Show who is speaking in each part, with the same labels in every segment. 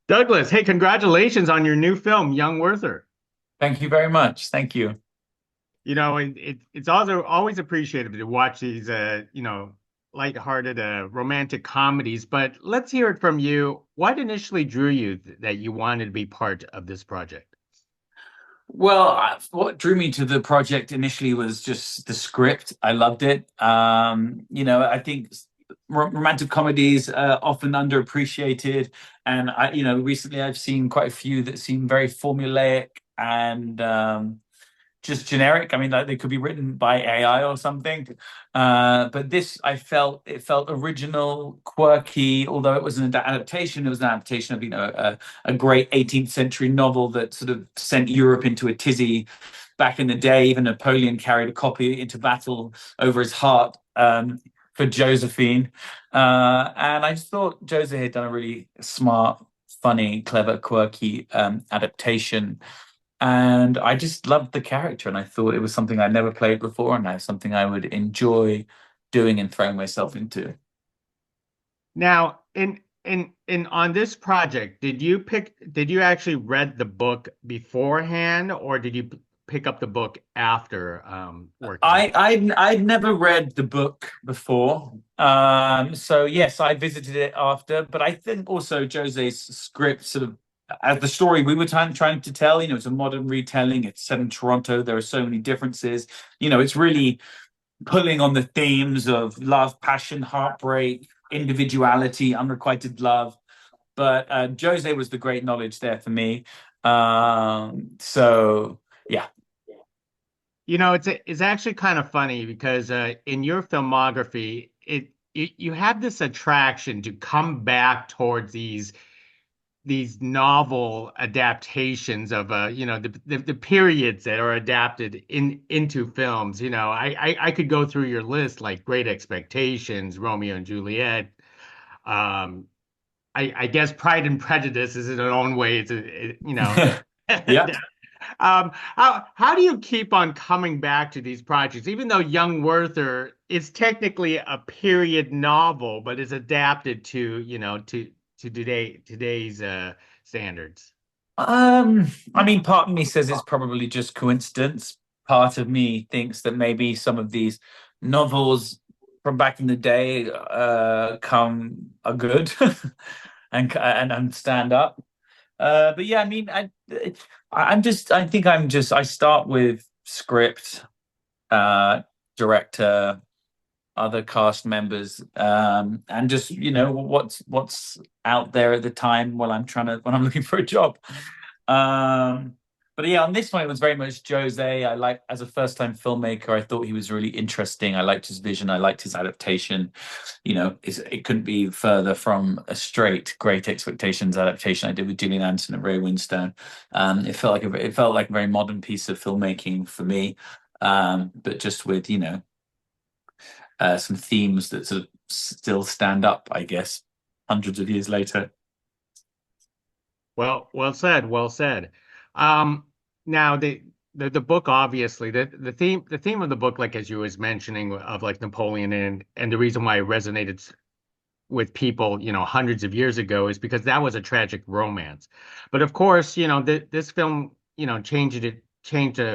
Speaker 1: Douglas, hey, congratulations on your new film, Young Werther.
Speaker 2: Thank you very much. Thank you.
Speaker 1: It's also always appreciated to watch these, lighthearted, romantic comedies. But let's hear it from you. What initially drew you that you wanted to be part of this project?
Speaker 2: Well, what drew me to the project initially was just the script. I loved it. I think romantic comedies are often underappreciated, and recently I've seen quite a few that seem very formulaic and just generic. I mean, like they could be written by AI or something. But this, I felt it felt original, quirky. Although it was an adaptation, it was an adaptation of a great 18th century novel that sort of sent Europe into a tizzy back in the day. Even Napoleon carried a copy into battle over his heart. For Josephine, and I just thought Jose had done a really smart, funny, clever, quirky adaptation, and I just loved the character, and I thought it was something I'd never played before, and now something I would enjoy doing and throwing myself into.
Speaker 1: Now, in on this project, did you actually read the book beforehand, or did you pick up the book after working on?
Speaker 2: I'd never read the book before, so yes, I visited it after. But I think also Jose's script sort of as the story we were trying to tell. It's a modern retelling. It's set in Toronto. There are so many differences. It's really pulling on the themes of love, passion, heartbreak, individuality, unrequited love. But Jose was the great knowledge there for me. So yeah.
Speaker 1: It's actually kind of funny because in your filmography, you have this attraction to come back towards these novel adaptations of the periods that are adapted into films. I could go through your list like Great Expectations, Romeo and Juliet. Um, I guess Pride and Prejudice is in its own way.
Speaker 2: Yeah.
Speaker 1: How do you keep on coming back to these projects, even though Young Werther is technically a period novel, but is adapted to, to today's standards?
Speaker 2: I mean, part of me says it's probably just coincidence. Part of me thinks that maybe some of these novels from back in the day come are good and stand up. But yeah, I mean, I start with script, uh, director, other cast members, and just what's out there at the time while when I'm looking for a job. Um, but yeah, on this one it was very much Jose. I like as a first time filmmaker, I thought he was really interesting. I liked his vision. I liked his adaptation. It couldn't be further from a straight Great Expectations adaptation I did with Gillian Anderson and Ray Winstone. It felt like a very modern piece of filmmaking for me, but just with some themes that sort of still stand up, I guess, hundreds of years later.
Speaker 1: Well said, well said. Um, Now the book obviously the theme of the book, like as you was mentioning, of like Napoleon and the reason why it resonated with people, hundreds of years ago is because that was a tragic romance. But of course, this film, changed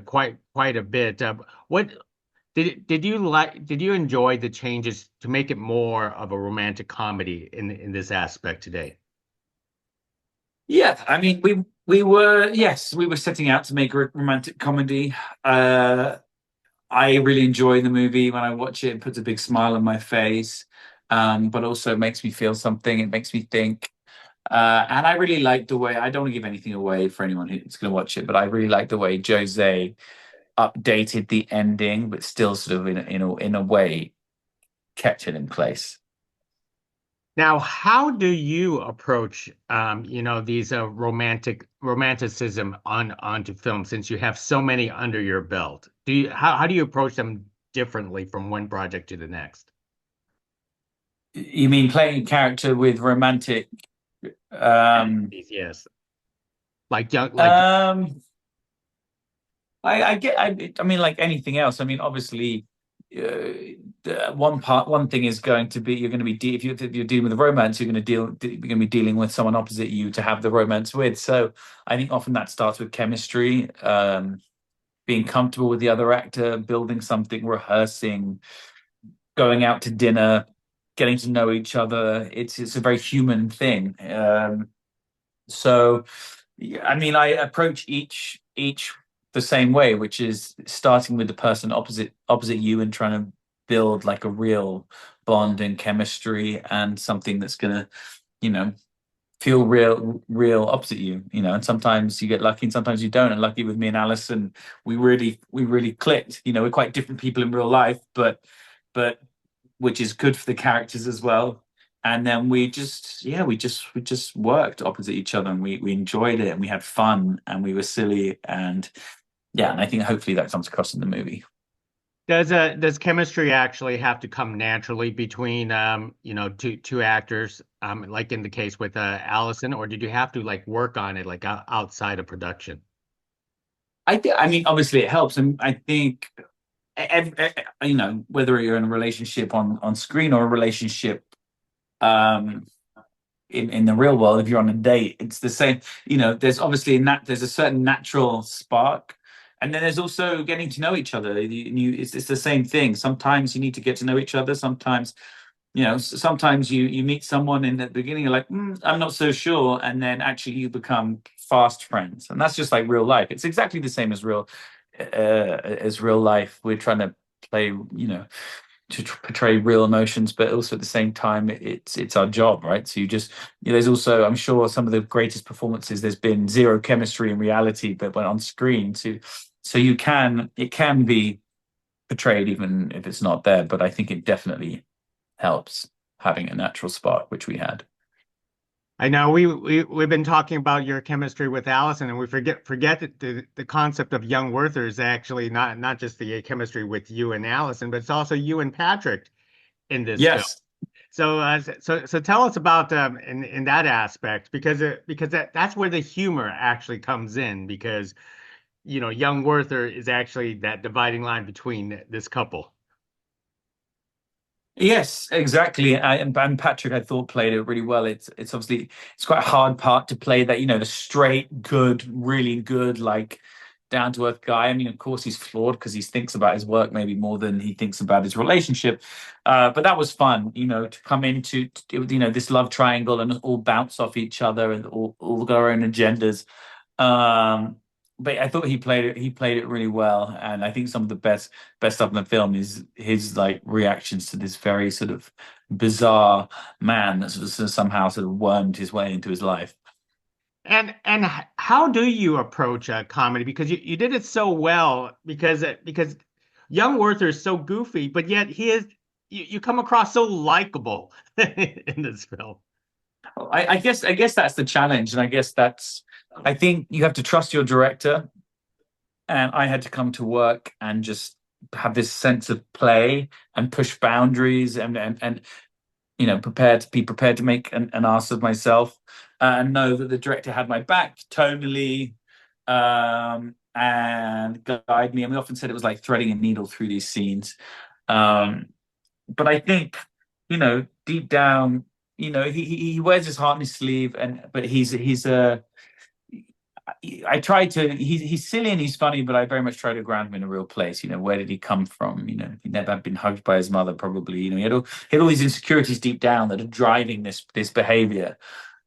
Speaker 1: quite a bit. What did you enjoy the changes to make it more of a romantic comedy in this aspect today?
Speaker 2: Yeah, I mean, we were setting out to make a romantic comedy. I really enjoy the movie when I watch it. It puts a big smile on my face, but also makes me feel something. It makes me think. And I really like the way, I don't want to give anything away for anyone who's going to watch it, but I really like the way Jose updated the ending, but still sort of in a way kept it in place.
Speaker 1: Now, how do you approach, these romanticism onto film since you have so many under your belt? How do you approach them differently from one project to the next?
Speaker 2: You mean playing a character with romantic? Um,
Speaker 1: Yes, like young, like
Speaker 2: um, I mean, like anything else. I mean, obviously. one thing is going to be you're going to be if you're dealing with a romance, you're going to be dealing with someone opposite you to have the romance with. So I think often that starts with chemistry, being comfortable with the other actor, building something, rehearsing, going out to dinner, getting to know each other. It's a very human thing. So yeah, I mean, I approach each the same way, which is starting with the person opposite you and trying to build like a real bond and chemistry and something that's gonna, you know, feel real opposite you, you know. And sometimes you get lucky and sometimes you don't. And lucky with me and Alison, we really clicked. You know, we're quite different people in real life, but which is good for the characters as well. And then we just worked opposite each other and we enjoyed it and we had fun and we were silly and yeah, and I think hopefully that comes across in the movie.
Speaker 1: Does chemistry actually have to come naturally between two actors, like in the case with Allison, or did you have to like work on it like outside of production?
Speaker 2: I mean, obviously it helps, and I think you know, whether you're in a relationship on screen or a relationship um in the real world, if you're on a date, it's the same. You know, there's obviously there's a certain natural spark, and then there's also getting to know each other. It's the same thing. Sometimes you need to get to know each other. Sometimes, you know, sometimes you meet someone in the beginning, you're like, I'm not so sure, and then actually you become fast friends, and that's just like real life. It's exactly the same as real life. We're trying to play, you know, to portray real emotions, but also at the same time, it's our job, right? So there's also, I'm sure, some of the greatest performances. There's been zero chemistry in reality, but when on screen, so it can be portrayed even if it's not there. But I think it definitely helps having a natural spark, which we had.
Speaker 1: I know we've been talking about your chemistry with Allison, and we forget that the concept of young Werther is actually not just the chemistry with you and Allison, but it's also you and Patrick in this film.
Speaker 2: Yes.
Speaker 1: So tell us about in that aspect because that's where the humor actually comes in because young Werther is actually that dividing line between this couple.
Speaker 2: Yes, exactly. And Patrick, I thought, played it really well. It's obviously it's quite a hard part to play that, you know, the straight, good, really good, like down to earth guy. I mean, of course, he's flawed because he thinks about his work maybe more than he thinks about his relationship. But that was fun, you know, to come into you know, this love triangle and all bounce off each other and all got our own agendas. But I thought he played it really well, and I think some of the best stuff in the film is his like reactions to this very sort of bizarre man that sort of somehow sort of wormed his way into his life.
Speaker 1: How do you approach a comedy? Because you did it so well because young Werther is so goofy, but yet you come across so likable in this film.
Speaker 2: I guess that's the challenge, and I think you have to trust your director, and I had to come to work and just have this sense of play and push boundaries and you know, prepared to make an ass of myself, and know that the director had my back tonally, and guide me. And we often said it was like threading a needle through these scenes. Um, but I think, you know, deep down, you know, he wears his heart on his sleeve, and but he's a I try to. He's silly and he's funny, but I very much try to ground him in a real place. You know, where did he come from? You know, he never had been hugged by his mother, probably. You know, he had all these insecurities deep down that are driving this behavior.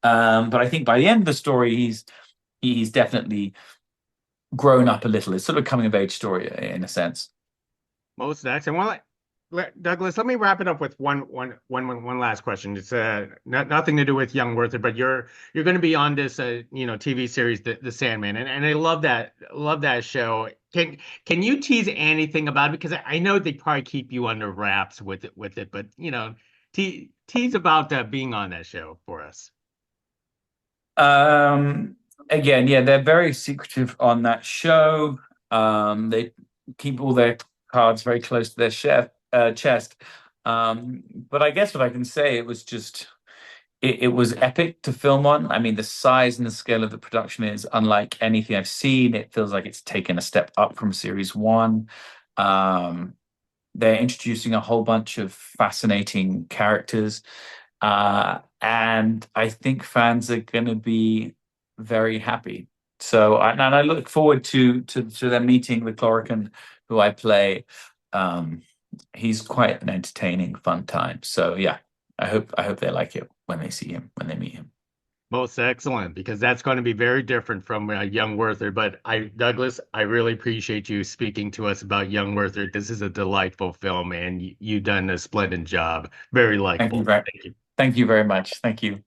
Speaker 2: But I think by the end of the story, he's definitely grown up a little. It's sort of a coming of age story in a sense.
Speaker 1: Most excellent. Well, Douglas, let me wrap it up with one last question. It's nothing to do with Young Werther, but you're going to be on this TV series, The Sandman, and I love that show. Can you tease anything about it? Because I know they probably keep you under wraps with it, but tease about being on that show for us.
Speaker 2: Um, Again, yeah, they're very secretive on that show. They keep all their cards very close to their chest. But I guess what I can say, it was just it was epic to film on. I mean, the size and the scale of the production is unlike anything I've seen. It feels like it's taken a step up from series one. Um, They're introducing a whole bunch of fascinating characters, and I think fans are going to be very happy. So, and I look forward to them meeting the Chlorokin who I play. Um, he's quite an entertaining, fun time. So yeah, I hope they like it when they see him, when they meet him.
Speaker 1: Most excellent, because that's going to be very different from Young Werther. But Douglas, I really appreciate you speaking to us about Young Werther. This is a delightful film, and you've done a splendid job. Very
Speaker 2: Thank you
Speaker 1: likable.
Speaker 2: very,
Speaker 1: Thank you.
Speaker 2: thank you very much. Thank you.